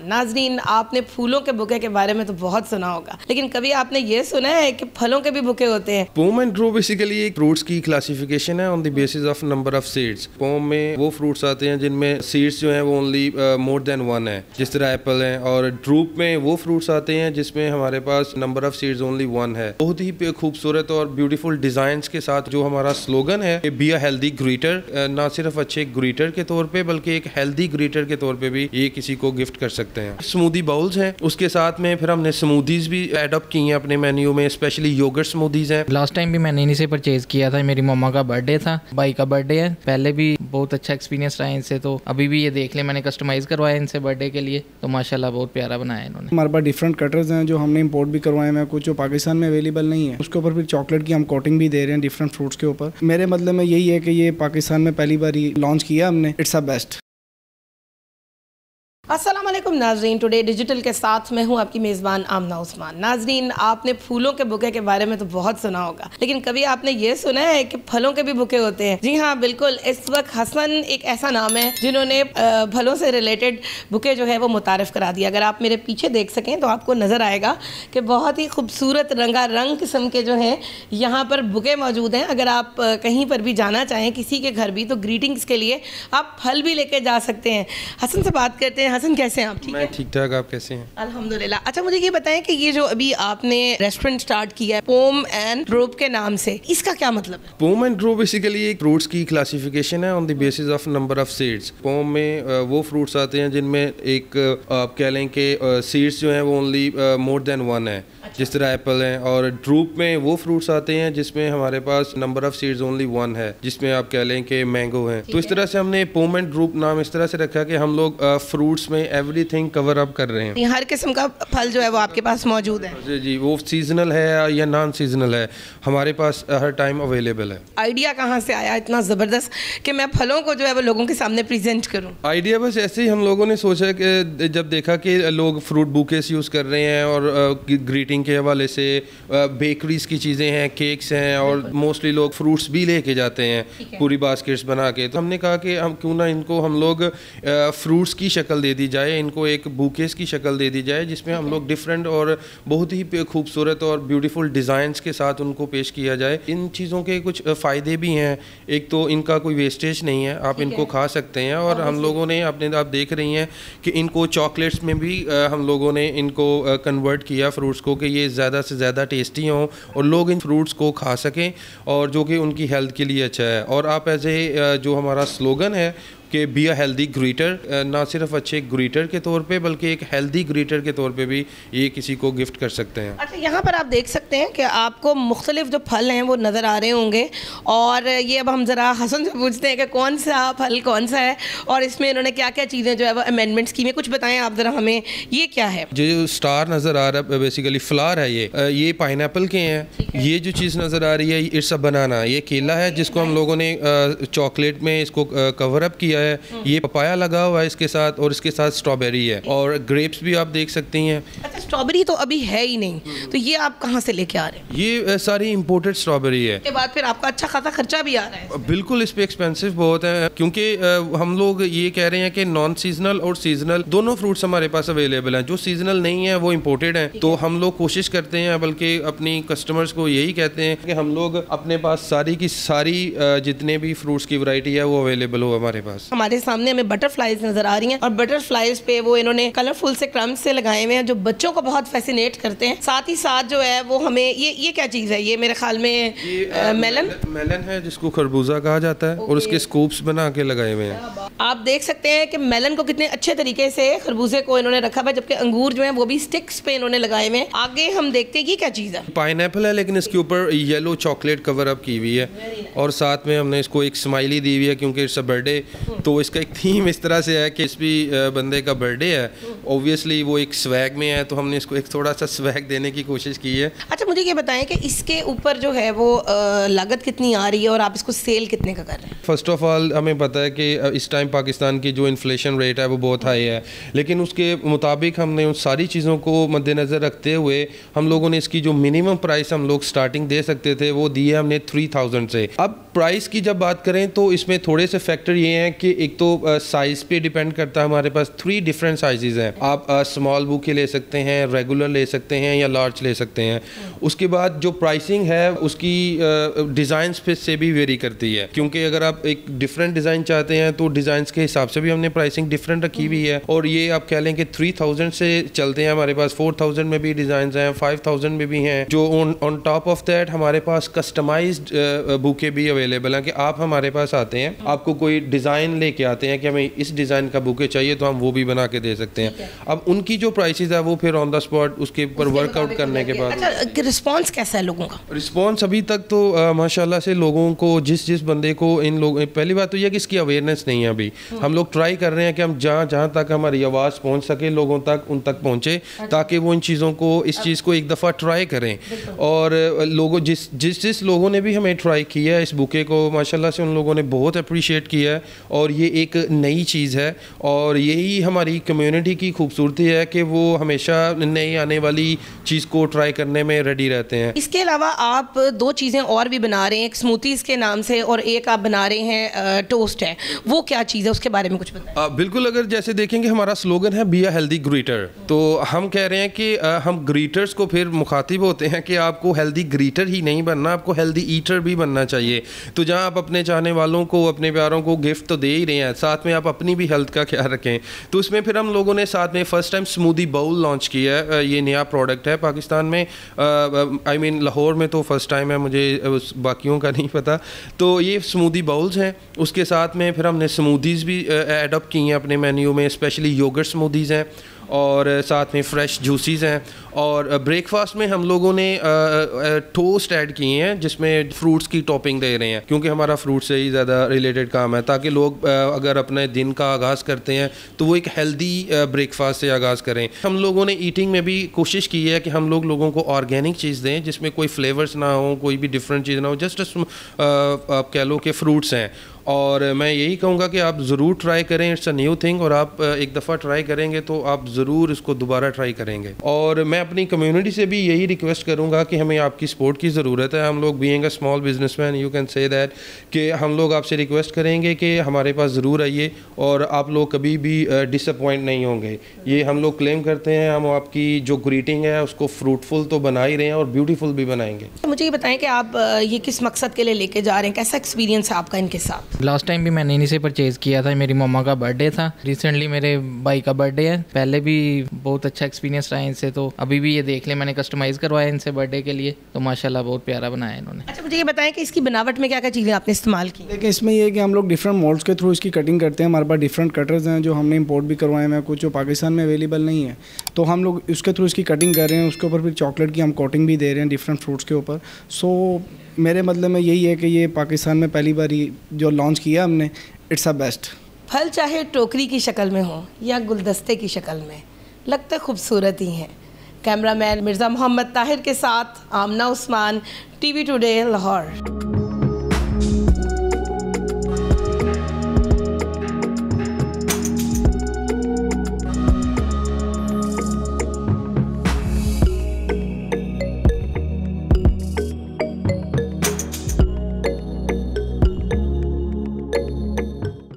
नाजरीन, आपने फूलों के बुके के बारे में तो बहुत सुना होगा, लेकिन कभी आपने ये सुना है कि फलों के भी बुके होते हैं? पोम एंड ग्रो बेसिकली एक फ्रूट्स की क्लासिफिकेशन है on the basis of number of seeds. Pome में वो फ्रूट्स आते हैं जिनमें सीड्स जो हैं वो ओनली मोर देन वन है, जिस तरह एप्पल है। और ड्रूप में वो फ्रूट्स आते हैं जिसमें हमारे पास number of seeds only one है। बहुत ही खूबसूरत और ब्यूटीफुल डिजाइंस के साथ जो हमारा स्लोगन है, बी अ हेल्दी ग्रीटर, ना सिर्फ अच्छे ग्रीटर के तौर पे बल्कि एक हेल्दी ग्रीटर के तौर पे भी ये किसी को गिफ्ट कर सकते हैं। स्मूदी बाउल्स हैं, उसके साथ में फिर हमने स्मूदीज भी एडॉप्ट की हैं अपने मेन्यू में, स्पेशली योगर्ट स्मूदीज हैं। लास्ट टाइम भी मैंने इन्हीं से परचेज किया था, मेरी मम्मा का बर्थडे था, भाई का बर्थडे है, पहले भी बहुत अच्छा एक्सपीरियंस रहा इनसे, तो अभी भी ये देख लें मैंने कस्टमाइज करवाया इनसे बर्थडे के लिए, तो माशाल्लाह बहुत प्यारा बनाया इन्होंने। हमारे पास डिफरेंट कटर्स हैं जो हमने इंपोर्ट भी करवाए हैं, कुछ जो पाकिस्तान में अवेलेबल नहीं है। उसके ऊपर फिर चॉकलेट की हम कोटिंग भी दे रहे हैं डिफरेंट फ्रूट्स के ऊपर। मेरे मतलब में यही है कि ये पाकिस्तान में पहली बार लॉन्च किया हमने, इट्स अ बेस्ट। अस्सलाम वालेकुम नाजरीन, टुडे डिजिटल के साथ मैं हूं आपकी मेज़बान आमना उस्मान। नाजरीन, आपने फूलों के बुके के बारे में तो बहुत सुना होगा, लेकिन कभी आपने ये सुना है कि फलों के भी बुके होते हैं? जी हाँ, बिल्कुल। इस वक्त हसन एक ऐसा नाम है जिन्होंने फलों से रिलेटेड बुके जो है वो मुतारिफ करा दिया। अगर आप मेरे पीछे देख सकें तो आपको नज़र आएगा कि बहुत ही खूबसूरत रंगारंग किस्म के जो हैं यहाँ पर बुके मौजूद हैं। अगर आप कहीं पर भी जाना चाहें किसी के घर भी, तो ग्रीटिंग्स के लिए आप फल भी लेके जा सकते हैं। हसन से बात करते हैं। हसन, कैसे हैं आप? ठीक है, मैं ठीक ठाक, आप कैसे हैं? अल्हम्दुलिल्लाह। अच्छा, मुझे ये बताएं कि ये जो अभी आपने रेस्टोरेंट स्टार्ट किया है पोम एंड ग्रोव के नाम से, इसका क्या मतलब है? पोम एंड ग्रो बेसिकली एक फ्रूट्स की क्लासिफिकेशन है on the basis of number of seeds. Pome में वो फ्रूट्स आते हैं जिनमें एक आप कह लें कि सीड्स जो हैं वो ओनली मोर देन वन है, जिस तरह एप्पल है। और ड्रूप में वो फ्रूट्स आते हैं जिसमें हमारे पास number of seeds only one है, जिसमें आप कह लें कि मैंगो है। तो इस तरह से हमने पोम एंड ड्रूप नाम इस तरह से रखा कि हम लोग फ्रूट्स में एवरीथिंग कवर अप कर रहे हैं। हर किस्म का फल जो है वो आपके पास मौजूद है? जी जी, वो सीजनल है या नॉन सीजनल है, हमारे पास हर टाइम अवेलेबल है। आइडिया कहाँ से आया इतना ज़बरदस्त कि मैं फलों को जो है वो लोगों के सामने प्रेजेंट करूँ? आइडिया बस ऐसे ही हम लोगों ने सोचा कि जब देखा कि लोग फ्रूट बुकेस यूज़ कर रहे हैं और ग्रीटिंग के हवाले से बेकरीज की चीज़ें हैं, केक्स हैं, और मोस्टली लोग फ्रूट्स भी लेके जाते हैं पूरी बास्केट्स बना के, तो हमने कहा कि हम क्यों ना इनको हम लोग फ्रूट्स की शक्ल दे दी जाए, इनको एक बुकेस की शक्ल दे दी जाए, जिसमें हम लोग डिफरेंट और बहुत ही खूबसूरत और ब्यूटीफुल डिज़ाइंस के साथ उनको पेश किया जाए। इन चीज़ों के कुछ फ़ायदे भी हैं। एक तो इनका कोई वेस्टेज नहीं है, आप इनको खा सकते हैं। और हम लोगों ने आप देख रही हैं कि इनको चॉकलेट्स में भी हम लोगों ने इनको कन्वर्ट किया फ्रूट्स को, कि ये ज़्यादा से ज़्यादा टेस्टी हों और लोग इन फ्रूट्स को खा सकें, और जो कि उनकी हेल्थ के लिए अच्छा है। और आप एज ए जो हमारा स्लोगन है कि बी अ हेल्दी ग्रीटर, ना सिर्फ अच्छे ग्रीटर के तौर पे बल्कि एक हेल्दी ग्रीटर के तौर पे भी ये किसी को गिफ्ट कर सकते हैं। अच्छा, यहाँ पर आप देख सकते हैं कि आपको मुख्तलिफ जो फल हैं वो नज़र आ रहे होंगे, और ये अब हम ज़रा हसन से पूछते हैं कि कौन सा फल कौन सा है और इसमें इन्होंने क्या क्या चीज़ें जो है वो अमेंडमेंट्स की हैं। कुछ बताएं आप ज़रा हमें, ये क्या है? जो स्टार नज़र आ रहा है बेसिकली फ्लावर है, ये पाइनएप्पल के हैं। ये जो चीज़ नज़र आ रही है इट्स अ बनाना, ये केला है जिसको हम लोगों ने चॉकलेट में इसको कवर अप किया है। ये पपाया लगा हुआ है इसके साथ, और इसके साथ स्ट्रॉबेरी है, और ग्रेप्स भी आप देख सकती हैं। अच्छा, स्ट्रॉबेरी तो अभी है ही नहीं, तो ये आप कहाँ से लेके आ रहे हैं? ये सारी इंपोर्टेड स्ट्रॉबेरी है। के बाद फिर आपका अच्छा खासा खर्चा भी आ रहा है? बिल्कुल, इस पे एक्सपेंसिव बहुत है, क्योंकि हम लोग ये कह रहे हैं कि नॉन सीजनल और सीजनल दोनों फ्रूट्स हमारे पास अवेलेबल हैं। जो सीजनल नहीं है वो इम्पोर्टेड हैं, तो हम लोग कोशिश करते हैं, बल्कि अपनी कस्टमर्स को यही कहते हैं कि हम लोग अपने पास सारी की सारी जितने भी फ्रूट्स की वैरायटी है वो अवेलेबल हो हमारे पास। हमारे सामने हमें बटरफ्लाइज नजर आ रही हैं, और बटरफ्लाइज पे वो इन्होंने कलरफुल से क्रम्स से लगाए हुए हैं जो बच्चों को बहुत फैसिनेट करते हैं। साथ ही साथ जो है वो हमें ये क्या चीज़ है? ये मेरे ख्याल में मेलन है, जिसको खरबूजा कहा जाता है, और उसके स्कूप्स बना के लगाए हुए हैं। आप देख सकते हैं कि मेलन को कितने अच्छे तरीके से खरबूजे को इन्होंने रखा हुआ है, जबकि अंगूर जो है वो भी स्टिक्स पे इन्होंने लगाए हुए हैं। आगे हम देखते हैं ये क्या चीज़ है? पाइनएप्पल है, लेकिन इसके ऊपर येलो चॉकलेट कवर अप की हुई है, और साथ में हमने इसको एक स्माइली दी हुई है क्योंकि इट्स अ बर्थडे। तो इसका एक थीम इस तरह से है कि इस भी बंदे का बर्थडे है, ऑब्वियसली वो एक स्वैग में है, तो हमने इसको एक थोड़ा सा स्वैग देने की कोशिश की है। अच्छा, मुझे ये बताएं कि इसके ऊपर जो है वो लागत कितनी आ रही है और आप इसको सेल कितने का कर रहे हैं? फर्स्ट ऑफ ऑल हमें पता है कि इस टाइम पाकिस्तान की जो इन्फ्लेशन रेट है वो बहुत हाई है, लेकिन उसके मुताबिक हमने उन सारी चीज़ों को मद्देनज़र रखते हुए हम लोगों ने इसकी जो मिनिमम प्राइस हम लोग स्टार्टिंग दे सकते थे वो दी है हमने 3000 से। अब प्राइस की जब बात करें तो इसमें थोड़े से फैक्टर ये हैं के एक तो साइज़ पे डिपेंड करता है। हमारे पास 3 डिफरेंट साइजेस हैं। आप स्मॉल बुके ले सकते हैं, रेगुलर ले सकते हैं या लार्ज ले सकते हैं। उसके बाद जो प्राइसिंग है उसकी डिज़ाइंस पे से भी वेरी करती है, क्योंकि अगर आप एक डिफरेंट डिज़ाइन चाहते हैं तो डिज़ाइंस के हिसाब से भी हमने प्राइसिंग डिफरेंट रखी हुई है। और ये आप कह लें कि 3000 से चलते हैं, हमारे पास 4000 में भी डिज़ाइन हैं, 5000 में भी हैं। जो ऑन टॉप ऑफ दैट हमारे पास कस्टमाइज्ड बुके भी अवेलेबल हैं कि आप हमारे पास आते हैं, आपको कोई डिज़ाइन लेके आते हैं कि हमें इस डिज़ाइन का बुके चाहिए तो हम वो भी बना के दे सकते हैं। अब उनकी जो प्राइसेस है वो फिर ऑन द स्पॉट उसके ऊपर वर्कआउट करने के बाद। अच्छा, रिस्पॉन्स कैसा है लोगों का? रिस्पॉन्स अभी तक तो माशाल्लाह से लोगों को जिस बंदे को इन लोग, पहली बात तो यह कि इसकी अवेयरनेस नहीं है अभी। हम लोग ट्राई कर रहे हैं कि हम जहाँ तक हमारी आवाज़ पहुँच सके लोगों तक, उन तक पहुँचे, ताकि वो इन चीज़ों को, इस चीज़ को एक दफ़ा ट्राई करें। और लोगों जिस लोगों ने भी हमें ट्राई किया है इस बुके को, माशाल्लाह से उन लोगों ने बहुत अप्रिशिएट किया है। और ये एक नई चीज़ है और यही हमारी कम्युनिटी की खूबसूरती है कि वो हमेशा नई आने वाली चीज़ को ट्राई करने में रेडी रहते हैं। इसके अलावा आप 2 चीज़ें और भी बना रहे हैं, एक स्मूथीज़ के नाम से और एक आप बना रहे हैं टोस्ट है। वो क्या चीज़ है, उसके बारे में कुछ बताएं। बिल्कुल, अगर जैसे देखेंगे हमारा स्लोगन है बी अ हेल्दी ग्रीटर, तो हम कह रहे हैं कि हम ग्रीटर्स को फिर मुखातिब होते हैं कि आपको हेल्दी ग्रीटर ही नहीं बनना, आपको हेल्दी ईटर भी बनना चाहिए। तो जहाँ आप अपने चाहने वालों को, अपने प्यारों को गिफ्ट तो दे ही रहे हैं, साथ में आप अपनी भी हेल्थ का ख्याल रखें। तो उसमें फिर हम लोगों ने साथ में first time smoothie bowl launch किया है। ये नया प्रोडक्ट है पाकिस्तान में, आई मीन लाहौर में तो फर्स्ट टाइम है, मुझे बाकियों का नहीं पता। तो ये स्मूदी बाउल्स हैं। उसके साथ में फिर हमने स्मूदीज़ भी एडअप की हैं अपने मेन्यू में, स्पेशली योगर्ट स्मूदीज़ हैं और साथ में फ्रेश जूसीज़ हैं। और ब्रेकफास्ट में हम लोगों ने टोस्ट ऐड किए हैं जिसमें फ्रूट्स की टॉपिंग दे रहे हैं, क्योंकि हमारा फ्रूट से ही ज़्यादा रिलेटेड काम है, ताकि लोग अगर अपने दिन का आगाज़ करते हैं तो वो एक हेल्दी ब्रेकफास्ट से आगाज़ करें। हम लोगों ने ईटिंग में भी कोशिश की है कि हम लोगों को ऑर्गेनिक चीज़ दें जिसमें कोई फ्लेवर्स ना हो, कोई भी डिफरेंट चीज़ ना हो, जस्ट आप कह लो कि फ्रूट्स हैं। और मैं यही कहूँगा कि आप ज़रूर ट्राई करें, इट्स अ न्यू थिंग, और आप एक दफ़ा ट्राई करेंगे तो आप ज़रूर इसको दोबारा ट्राई करेंगे। और मैं अपनी कम्युनिटी से भी यही रिक्वेस्ट करूँगा कि हमें आपकी सपोर्ट की ज़रूरत है। हम लोग being a small businessman, you can say that, कि हम लोग आपसे रिक्वेस्ट करेंगे कि हमारे पास ज़रूर आइए और आप लोग कभी भी डिसअपॉइंट नहीं होंगे। ये हम लोग क्लेम करते हैं, हम आपकी जो ग्रीटिंग है उसको फ्रूटफुल तो बना ही रहे हैं और ब्यूटीफुल भी बनाएंगे। मुझे ये बताएं कि आप ये किस मकसद के लिए लेके जा रहे हैं, कैसा एक्सपीरियंस है आपका इनके साथ? लास्ट टाइम भी मैंने इन्हीं से परचेज़ किया था, मेरी मम्मा का बर्थडे था। रिसेंटली मेरे भाई का बर्थडे है, पहले भी बहुत अच्छा एक्सपीरियंस रहा इनसे, तो अभी भी ये देख लें मैंने कस्टमाइज़ करवाया इनसे बर्थडे के लिए, तो माशाल्लाह बहुत प्यारा बनाया इन्होंने। अच्छा, मुझे ये बताएं कि इसकी बनावट में क्या क्या चीज़ें आपने इस्तेमाल की? देखिए, इसमें ये है कि हम लोग डिफरेंट मोल्ड्स के थ्रू इसकी कटिंग करते हैं। हमारे पास डिफरेंट कटर्स हैं जो हमने इंपोर्ट भी करवाए हैं, कुछ जो पाकिस्तान में अवेलेबल नहीं है, तो हम लोग उसके थ्रू इसकी कटिंग कर रहे हैं। उसके ऊपर फिर चॉकलेट की हम कोटिंग भी दे रहे हैं डिफरेंट फ्रूट्स के ऊपर। सो मेरे मतलब में यही है कि ये पाकिस्तान में पहली बार जो लॉन्च किया हमने, इट्स अ बेस्ट। फल चाहे टोकरी की शक्ल में हो या गुलदस्ते की शक्ल में, लगता खूबसूरत ही हैं। कैमरामैन मिर्ज़ा मोहम्मद ताहिर के साथ आमना उस्मान, टीवी टुडे लाहौर।